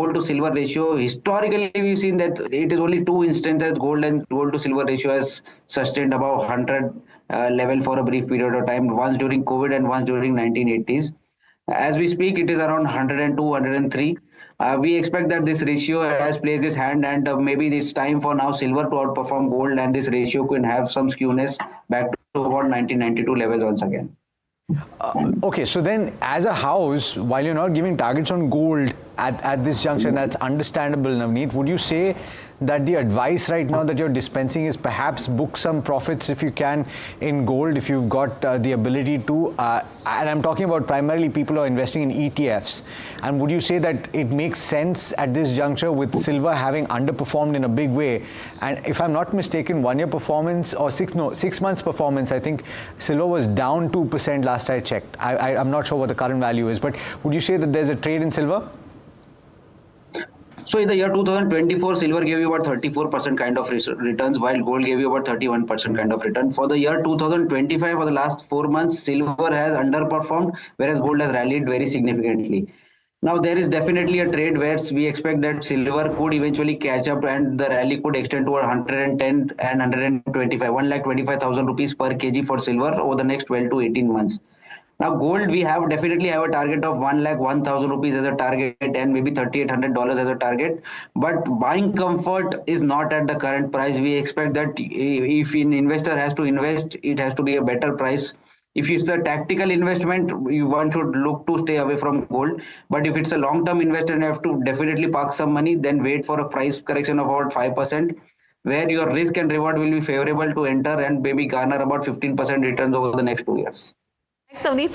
gold to silver ratio, historically we've seen that it is only two instances gold to silver ratio has sustained above 100 level for a brief period of time, once during COVID and once during 1980s. As we speak, it is around 102, 103. We expect that this ratio has placed its hand, and maybe it's time for now silver to outperform gold, and this ratio can have some skewness back to about 1992 levels once again. Okay, so then as a house, while you're not giving targets on gold at this juncture, that's understandable, Navneet, would you say that the advice right now that you're dispensing is perhaps book some profits if you can in gold, if you've got the ability to, and I'm talking about primarily people who are investing in ETFs, and would you say that it makes sense at this juncture with silver having underperformed in a big way? And if I'm not mistaken, 1 year performance or 6 months performance, I think silver was down 2% last I checked. I'm not sure what the current value is, but would you say that there's a trade in silver? So in the year 2024, silver gave you about 34% kind of returns, while gold gave you about 31% kind of return. For the year 2025, for the last 4 months, silver has underperformed, whereas gold has rallied very significantly. Now, there is definitely a trade where we expect that silver could eventually catch up and the rally could extend to 110 and 125, 1,25,000 rupees per kg for silver over the next 12 to 18 months. Now, gold, we definitely have a target of 1,01,000 rupees as a target and maybe $3,800 as a target. But buying comfort is not at the current price. We expect that if an investor has to invest, it has to be a better price. If it's a tactical investment, one should look to stay away from gold. But if it's a long-term investment, you have to definitely park some money, then wait for a price correction of about 5%, where your risk and reward will be favorable to enter and maybe garner about 15% returns over the next 2 years. Thanks, Navneet.